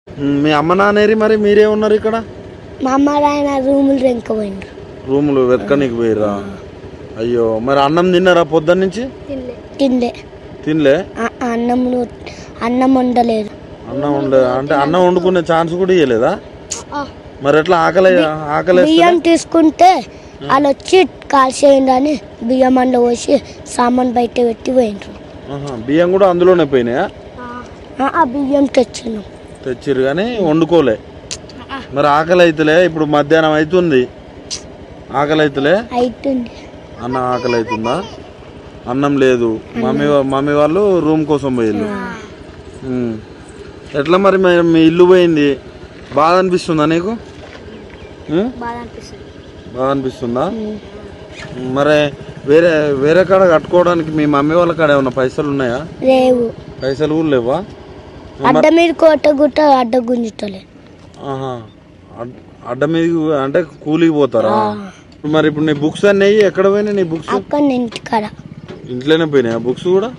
మీ అమ్మ నాన్నేరి మరి మీరే ఉన్నారు ఇక్కడ? మా అమ్మ నాయన రూములు వెనకపోయిండ్రు. రూములు వెతకనికి పోయిరా? అయ్యో, మరి అన్నం తిన్నారా పొద్దున్న నుంచి? తినలే. తినలే? అన్నం వండలేదు. అన్నం అంటే అన్నం వండుకునే ఛాన్స్ కూడా ఇవ్వలేదా? మరి ఎట్లా ఆకలి బియ్యం తీసుకుంటే వాళ్ళు వచ్చి కాల్చేయండి అని బియ్యం అందులో పోసి సామాన్ బయట పెట్టి పోయిండ్రు. బియ్యం కూడా అందులోనే పోయినాయా? బియ్యం తెచ్చిర్రు కానీ వండుకోలే. మరి ఆకలి అయితలే? ఇప్పుడు మధ్యాహ్నం అవుతుంది, ఆకలి అయితలే? అన్న ఆకలి అవుతుందా? అన్నం లేదు. మమ్మీ వాళ్ళు రూమ్ కోసం పోయిల్లు. ఎట్లా మరి మీ ఇల్లు పోయింది, బాధ అనిపిస్తుందా నీకు? బాధ అనిపిస్తుందా? మరి వేరే కాడ కట్టుకోవడానికి మీ మమ్మీ వాళ్ళ కాడ ఏమన్నా పైసలు ఉన్నాయా? లేవు. పైసలు కూడా లేవా? అడ్డ మీద కోట గుట్ట అడ్డ గుంజుతలే. అడ్డ మీద అంటే కూలికి పోతారా? మరి ఇప్పుడు నీ బుక్స్ అన్నీ ఎక్కడ పోయినాయి? నీ బుక్స్ అక్కడ ఇంటికాడ ఇంట్లోనే పోయినాయా బుక్స్ కూడా?